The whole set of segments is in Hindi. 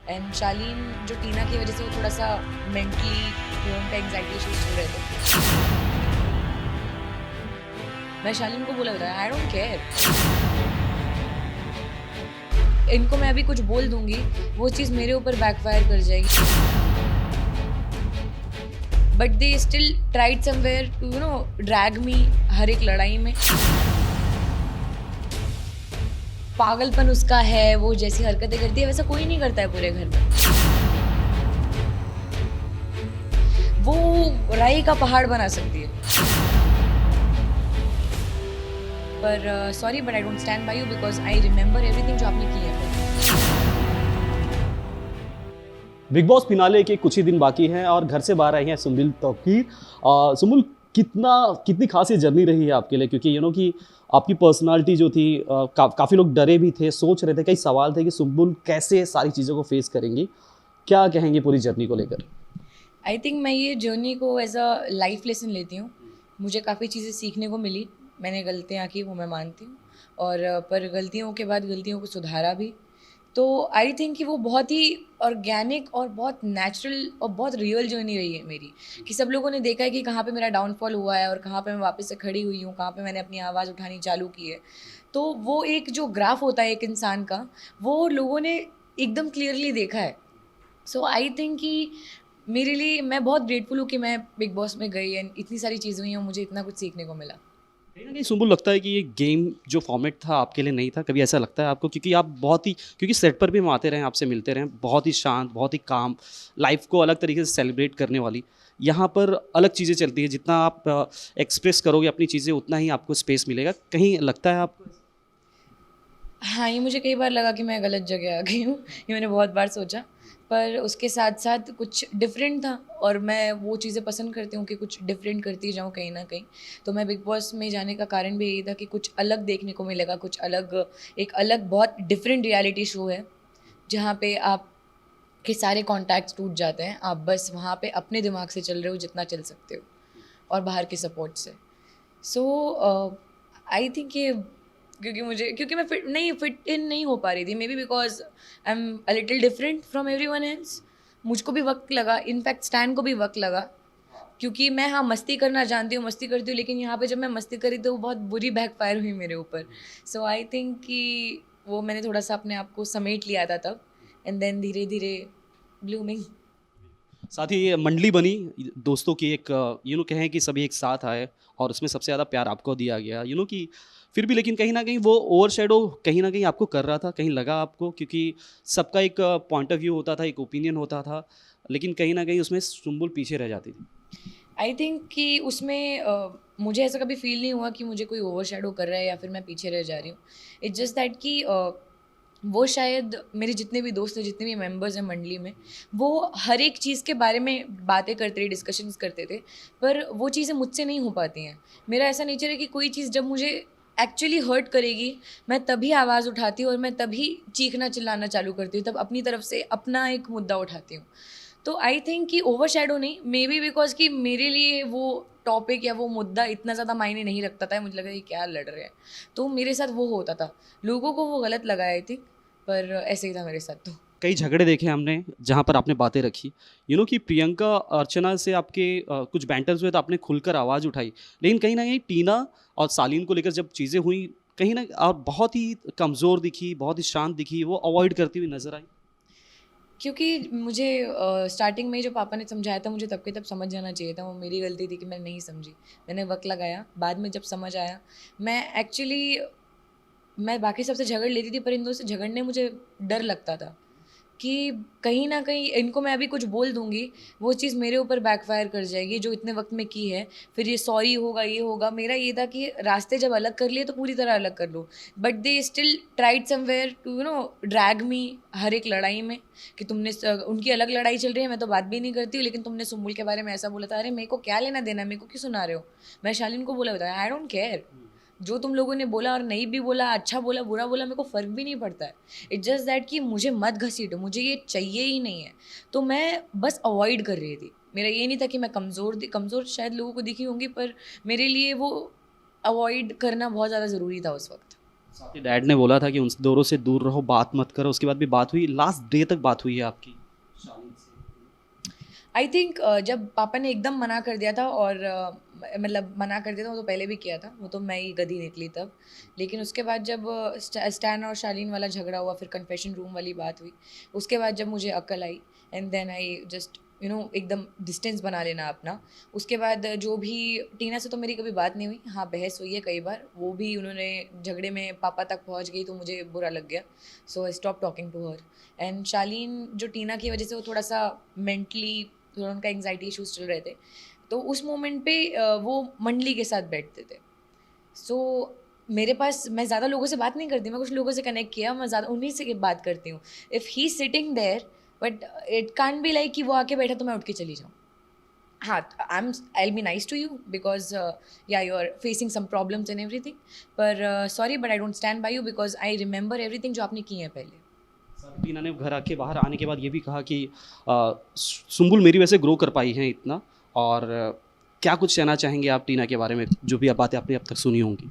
एंड शालीन जो टीना की वजह से वो थोड़ा सा मेंटली उनका एंग्जाइटी इश्यूज चल रहे थे। मैं शालीन को बोला था आई डोंट केयर, इनको मैं अभी कुछ बोल दूंगी वो चीज़ मेरे ऊपर बैकफायर कर जाएगी। But they still tried somewhere to drag me हर एक लड़ाई में। पागलपन उसका है, वो जैसी हरकतें करती है वैसा कोई नहीं करता है पूरे घर में। वो राई का पहाड़ बना सकती है। पर sorry but I don't stand by you because I remember everything जो आपने किया है। बिग बॉस फिनाले के कुछ ही दिन बाकी हैं और घर से बाहर आई हैं सुम्बुल तौकीर। सुम्बुल, कितनी खास ये जर्नी रही है आपके लिए, क्योंकि कि आपकी पर्सनालिटी जो थी, काफ़ी लोग डरे भी थे, सोच रहे थे, कई सवाल थे कि सुम्बुल कैसे सारी चीज़ों को फेस करेंगी। क्या कहेंगे पूरी जर्नी को लेकर? आई थिंक मैं ये जर्नी को एज अ लाइफ लेसन लेती हूँ। मुझे काफ़ी चीज़ें सीखने को मिली। मैंने गलतियाँ की वो मैं मानती हूँ, और पर गलतियों के बाद गलतियों को सुधारा भी। तो आई थिंक कि वो बहुत ही ऑर्गेनिक और बहुत नेचुरल और बहुत रियल जर्नी रही है मेरी, कि सब लोगों ने देखा है कि कहाँ पे मेरा डाउनफॉल हुआ है और कहाँ पे मैं वापस से खड़ी हुई हूँ, कहाँ पे मैंने अपनी आवाज़ उठानी चालू की है। तो वो एक जो ग्राफ होता है एक इंसान का, वो लोगों ने एकदम क्लियरली देखा है। सो आई थिंक कि मेरे लिए मैं बहुत ग्रेटफुल हूँ कि मैं बिग बॉस में गई एंड इतनी सारी चीज़ें हुई और मुझे इतना कुछ सीखने को मिला। कहीं ना कहीं सुम्बुल, लगता है कि ये गेम जो फॉर्मेट था आपके लिए नहीं था, कभी ऐसा लगता है आपको? क्योंकि आप बहुत ही, क्योंकि सेट पर भी हम आते रहे, आपसे मिलते रहे, बहुत ही शांत, बहुत ही काम, लाइफ को अलग तरीके से सेलिब्रेट करने वाली। यहाँ पर अलग चीज़ें चलती है, जितना आप एक्सप्रेस करोगे अपनी चीज़ें उतना ही आपको स्पेस मिलेगा। कहीं लगता है आपको? हाँ, ये मुझे कई बार लगा कि मैं गलत जगह आ गई हूँ, ये मैंने बहुत बार सोचा। पर उसके साथ-साथ कुछ डिफरेंट था और मैं वो चीज़ें पसंद करती हूँ कि कुछ डिफरेंट करती जाऊँ कहीं न कहीं। तो मैं बिग बॉस में जाने का कारण भी यही था कि कुछ अलग देखने को मिलेगा, कुछ अलग, एक अलग बहुत डिफरेंट रियलिटी शो है, जहाँ पे आपके सारे कॉन्टैक्ट्स टूट जाते हैं। आप बस वहाँ पे अपने दिमाग से चल रहे हो जितना चल सकते हो और बाहर के सपोर्ट से। सो आई थिंक ये, क्योंकि मैं फिट इन नहीं हो पा रही थी, may be because I am a little different from every one else. मुझको भी वक्त लगा, इनफैक्ट स्टैन को भी वक्त लगा, क्योंकि मैं हाँ मस्ती करना जानती हूँ, मस्ती करती हूँ, लेकिन यहाँ पे जब मैं मस्ती करी तो वो बहुत बुरी बैकफायर हुई मेरे ऊपर। सो आई थिंक कि वो मैंने थोड़ा सा अपने आप को समेट लिया था तब, एंड देन धीरे धीरे ब्लूमिंग। साथ ही ये मंडली बनी दोस्तों की, एक कहें कि सभी एक साथ आए और उसमें सबसे ज़्यादा प्यार आपको दिया गया, कि फिर भी लेकिन कहीं ना कहीं वो ओवरशैडो कहीं ना कहीं आपको कर रहा था, कहीं लगा आपको? क्योंकि सबका एक पॉइंट ऑफ व्यू होता था, एक ओपिनियन होता था, लेकिन कहीं ना कहीं उसमें सुम्बुल पीछे रह जाती थी। आई थिंक कि उसमें मुझे ऐसा कभी फील नहीं हुआ कि मुझे कोई ओवरशैडो कर रहा है या फिर मैं पीछे रह जा रही हूँ। इट्स जस्ट दैट कि वो शायद मेरे जितने भी दोस्त हैं, जितने भी मेंबर्स हैं मंडली में, वो हर एक चीज़ के बारे में बातें करते थे, डिस्कशंस करते थे, पर वो चीज़ें मुझसे नहीं हो पाती हैं। मेरा ऐसा नेचर है कि कोई चीज़ जब मुझे एक्चुअली हर्ट करेगी, मैं तभी आवाज़ उठाती हूँ और मैं तभी चीखना चिल्लाना चालू करती हूँ, तब अपनी तरफ से अपना एक मुद्दा उठाती हूँ। तो आई थिंक कि ओवरशैडो नहीं, मे बी बिकॉज़ कि मेरे लिए वो टॉपिक या वो मुद्दा इतना ज़्यादा मायने नहीं रखता था, मुझे लगा ये क्या लड़ रहे हैं, तो मेरे साथ वो होता था। लोगों को वो गलत लगा आई थिंक, पर ऐसे ही था मेरे साथ तो। कई झगड़े देखे हमने जहाँ पर आपने बातें रखी, कि प्रियंका अर्चना से आपके कुछ बैंटर्स हुए तो आपने खुलकर आवाज़ उठाई, लेकिन कहीं ना कहीं टीना और सालीन को लेकर जब चीज़ें हुई, कहीं ना आप बहुत ही कमज़ोर दिखी, बहुत ही शांत दिखी, वो अवॉइड करती हुई नजर आई। क्योंकि मुझे स्टार्टिंग में जो पापा ने समझाया था, मुझे तब के तब समझ जाना चाहिए था। वो मेरी गलती थी कि मैं नहीं समझी। मैंने वक़्त लगाया, बाद में जब समझ आया, मैं एक्चुअली मैं बाकी सबसे झगड़ लेती थी, पर इन दोनों से झगड़ने मुझे डर लगता था कि कहीं न कहीं इनको मैं अभी कुछ बोल दूँगी, वो चीज़ मेरे ऊपर बैकफ़ायर कर जाएगी जो इतने वक़्त में की है। फिर ये सॉरी होगा, ये होगा। मेरा ये था कि रास्ते जब अलग कर लिए तो पूरी तरह अलग कर लो। But they still tried somewhere to drag me हर एक लड़ाई में, कि तुमने उनकी अलग लड़ाई चल रही है, मैं तो बात भी नहीं करती हूँ, लेकिन तुमने सुम्बुल के बारे में ऐसा बोला था। अरे मेरे को क्या लेना-देना, मेरे को क्यों सुना रहे हो? मैं शालीन को बोला था, आई डोंट केयर। जो तुम लोगों ने बोला और नहीं भी बोला, अच्छा बोला, बुरा बोला, मेरे को फ़र्क भी नहीं पड़ता है। इट्स जस्ट दैट कि मुझे मत घसीटो, मुझे ये चाहिए ही नहीं है। तो मैं बस अवॉइड कर रही थी। मेरा ये नहीं था कि मैं कमज़ोर शायद लोगों को दिखी होंगी, पर मेरे लिए वो अवॉइड करना बहुत ज़्यादा ज़रूरी था उस वक़्त। साथ ही डैड ने बोला था कि उन दोनों से दूर रहो, बात मत करो, उसके बाद भी बात हुई, लास्ट डे तक बात हुई है आपकी शालीन से? आई थिंक जब पापा ने एकदम मना कर दिया था और मतलब मना कर दिया था, वो तो पहले भी किया था, वो तो मैं ही गधी निकली तब। लेकिन उसके बाद जब स्टैन और शालीन वाला झगड़ा हुआ, फिर कन्फेशन रूम वाली बात हुई, उसके बाद जब मुझे अक्ल आई एंड देन आई जस्ट एकदम डिस्टेंस बना लेना अपना। उसके बाद जो भी टीना से तो मेरी कभी बात नहीं हुई, हाँ बहस हुई है कई बार, वो भी उन्होंने झगड़े में पापा तक पहुंच गई तो मुझे बुरा लग गया, so I stop talking to her. And Shaleen जो टीना की वजह से वो थोड़ा सा मेंटली, थोड़ा उनका एंग्जाइटी इश्यूज चल रहे थे, तो उस मोमेंट पे वो मंडली के साथ बैठते थे। सो मेरे पास, मैं ज़्यादा लोगों से बात नहीं करती, मैं कुछ लोगों से कनेक्ट किया, मैं ज़्यादा उन्हीं से बात करती हूँ। If he sitting there, but it can't be like कि वो आके बैठा तो मैं उठ के चली जाऊँ। हाँ, I will be nice to you because yeah you are facing some problems and everything, पर sorry but I don't stand by you because I remember everything जो आपने की है पहले। सर टीना ने घर आके बाहर आने के बाद ये भी कहा कि सुम्बुल मेरी वजह से ग्रो कर पाई हैं इतना, और क्या कुछ कहना चाहेंगे आप टीना के बारे में, जो भी आप बातें आपने अब तक सुनी होंगी?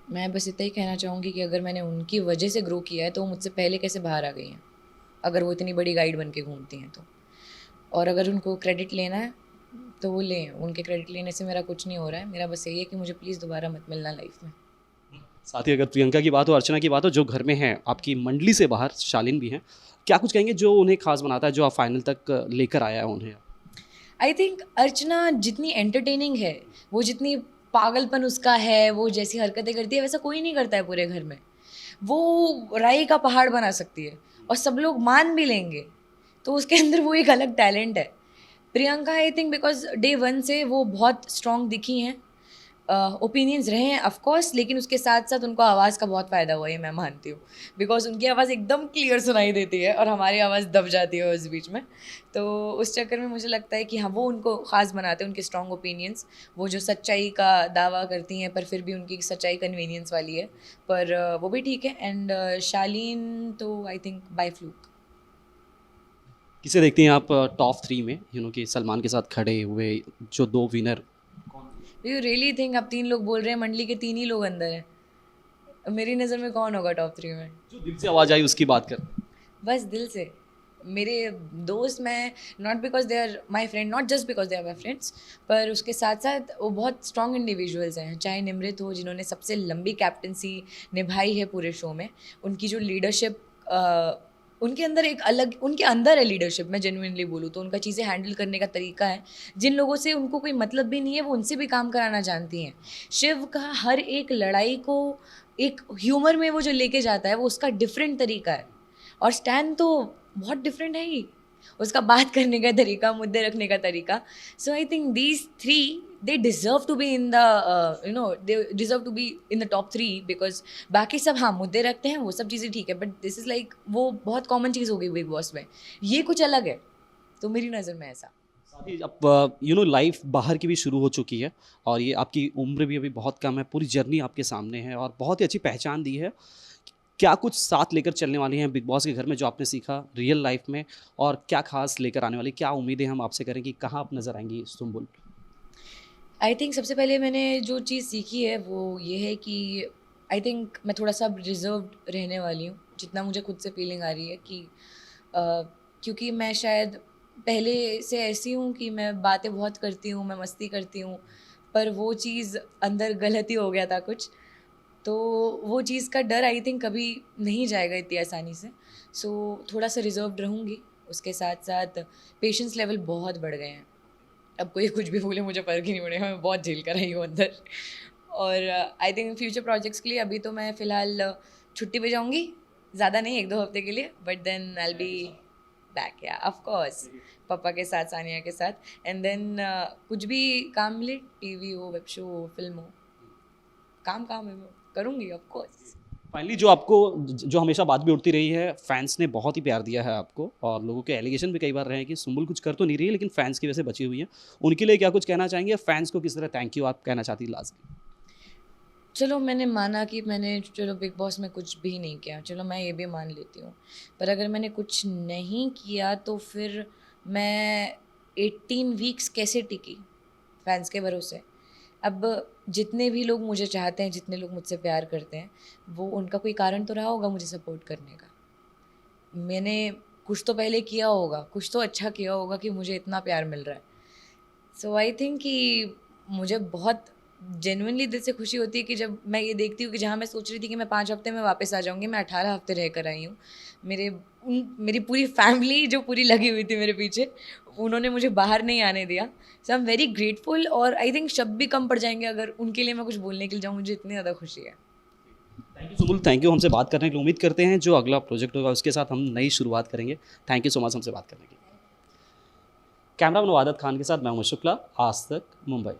मैं बस इतना ही कहना चाहूँगी कि अगर मैंने उनकी वजह से ग्रो किया है तो वो मुझसे पहले कैसे बाहर आ गई हैं, अगर वो इतनी बड़ी गाइड बन के घूमती हैं तो। और अगर उनको क्रेडिट लेना है तो वो लें, उनके क्रेडिट लेने से मेरा कुछ नहीं हो रहा है, मेरा बस यही है कि मुझे प्लीज़ दोबारा मत मिलना लाइफ में। साथ ही अगर प्रियंका की बात हो, अर्चना की बात हो, जो घर में हैं आपकी मंडली से बाहर, शालीन भी हैं, क्या कुछ कहेंगे जो उन्हें खास बनाता है, जो आप फाइनल तक लेकर आया है उन्हें? आई थिंक अर्चना जितनी एंटरटेनिंग है, वो जितनी पागलपन उसका है, वो जैसी हरकतें करती है वैसा कोई नहीं करता है पूरे घर में। वो राई का पहाड़ बना सकती है और सब लोग मान भी लेंगे, तो उसके अंदर वो एक अलग टैलेंट है। Priyanka I think because day one से वो बहुत स्ट्रॉन्ग दिखी हैं, ओपिनियंस रहे हैं ऑफ कोर्स, लेकिन उसके साथ साथ उनको आवाज़ का बहुत फ़ायदा हुआ है, मैं मानती हूँ, बिकॉज उनकी आवाज़ एकदम क्लियर सुनाई देती है और हमारी आवाज़ दब जाती है उस बीच में। तो उस चक्कर में मुझे लगता है कि हाँ, वो उनको ख़ास बनाते हैं, उनके स्ट्रॉन्ग ओपिनियंस, वो जो सच्चाई का दावा करती हैं पर फिर भी उनकी सच्चाई कन्वीनियंस वाली है, पर वो भी ठीक है। एंड शालीन तो आई थिंक बाय फ्लूक। किसे देखती हैं आप टॉप थ्री में, कि सलमान के साथ खड़े हुए जो दो विनर? यू रियली थिंक अब तीन लोग बोल रहे हैं, मंडली के तीन ही लोग अंदर हैं, मेरी नज़र में कौन होगा टॉप थ्री में? जो दिल से आवाज़ आई उसकी बात कर। बस दिल से। मेरे दोस्त, मैं not because they are my friend, not just because they are my friends, पर उसके साथ साथ वो बहुत स्ट्रॉन्ग इंडिविजुअल्स हैं, चाहे निमृत हो जिन्होंने सबसे लंबी कैप्टनसी निभाई है पूरे शो में, उनकी जो लीडरशिप, उनके अंदर एक अलग, उनके अंदर है लीडरशिप, मैं जेन्युइनली बोलूँ तो उनका चीज़ें हैंडल करने का तरीका है, जिन लोगों से उनको कोई मतलब भी नहीं है वो उनसे भी काम कराना जानती हैं। शिव का हर एक लड़ाई को एक ह्यूमर में वो जो लेके जाता है, वो उसका डिफरेंट तरीका है, और स्टैन तो बहुत डिफरेंट है ही, उसका बात करने का तरीका, मुद्दे रखने का तरीका। So I think these three, they deserve to be in the, they deserve to be in the top three, because बाकी सब हाँ मुद्दे रखते हैं, वो सब चीज़ें ठीक है, बट दिस इज़ लाइक वो बहुत कॉमन चीज़ हो गई बिग बॉस में, ये कुछ अलग है, तो मेरी नज़र में ऐसा। साथ ही अब लाइफ बाहर की भी शुरू हो चुकी है, और ये आपकी उम्र भी अभी बहुत कम है, पूरी जर्नी आपके सामने है और बहुत ही अच्छी पहचान दी है। क्या कुछ साथ लेकर चलने वाली हैं बिग बॉस के घर में, जो आपने सीखा रियल लाइफ में, और क्या खास लेकर आने वाली, क्या उम्मीदें हम आपसे करें कि कहाँ आप नज़र आएंगी सुम्बुल? आई थिंक सबसे पहले मैंने जो चीज़ सीखी है वो ये है कि आई थिंक मैं थोड़ा सा रिजर्व्ड रहने वाली हूँ, जितना मुझे खुद से फीलिंग आ रही है कि क्योंकि मैं शायद पहले से ऐसी हूँ कि मैं बातें बहुत करती हूँ, मैं मस्ती करती हूँ, पर वो चीज़ अंदर गलत ही हो गया था कुछ, तो वो चीज़ का डर आई थिंक कभी नहीं जाएगा इतनी आसानी से। सो थोड़ा सा रिजर्व्ड रहूँगी, उसके साथ साथ पेशेंस लेवल बहुत बढ़ गए हैं, अब कोई कुछ भी बोले मुझे फ़र्क ही नहीं पड़ेगा, मैं बहुत झेल कर आई हूँ अंदर। और आई थिंक फ्यूचर प्रोजेक्ट्स के लिए अभी तो मैं फ़िलहाल छुट्टी पे जाऊँगी, ज़्यादा नहीं, 1-2 हफ्ते के लिए, but then I will be back, या ऑफ कोर्स पापा के साथ, सानिया के साथ, एंड देन कुछ भी काम मिले, टीवी हो, वेब शो हो, फ़िल्म हो, काम है, मैं करूँगी ऑफ कोर्स। फाइनली जो आपको जो हमेशा बात भी उठती रही है, फैंस ने बहुत ही प्यार दिया है आपको, और लोगों के एलिगेशन भी कई बार रहे हैं कि सुम्बुल कुछ कर तो नहीं रही है लेकिन फैंस की वजह से बची हुई है, उनके लिए क्या कुछ कहना चाहेंगे? फैंस को किस तरह थैंक यू आप कहना चाहती लास्ट में? चलो मैंने माना कि मैंने, चलो बिग बॉस में कुछ भी नहीं किया, चलो मैं ये भी मान लेती हूँ, पर अगर मैंने कुछ नहीं किया तो फिर मैं 18 वीक्स कैसे टिकी फैंस के भरोसे? अब जितने भी लोग मुझे चाहते हैं, जितने लोग मुझसे प्यार करते हैं, वो उनका कोई कारण तो रहा होगा मुझे सपोर्ट करने का। मैंने कुछ तो पहले किया होगा, कुछ तो अच्छा किया होगा कि मुझे इतना प्यार मिल रहा है। सो आई थिंक कि मुझे बहुत जेन्युइनली दिल से खुशी होती है कि जब मैं ये देखती हूँ कि जहाँ मैं सोच रही थी कि मैं 5 हफ्ते में वापस आ जाऊँगी, मैं 18 हफ्ते रह कर आई हूँ। मेरी पूरी फैमिली जो पूरी लगी हुई थी मेरे पीछे, उन्होंने मुझे बाहर नहीं आने दिया। सो आई एम वेरी ग्रेटफुल, और आई थिंक शब्द भी कम पड़ जाएंगे अगर उनके लिए मैं कुछ बोलने के लिए जाऊँ, मुझे इतनी ज़्यादा खुशी है। Thank you Sumul, thank you हमसे बात करने के लिए। उम्मीद करते हैं जो अगला प्रोजेक्ट होगा उसके साथ हम नई शुरुआत करेंगे। थैंक यू सो मच हमसे बात करने के लिए। कैमरा मैन वादत खान के साथ मैं उमेश शुक्ला, आज तक मुंबई।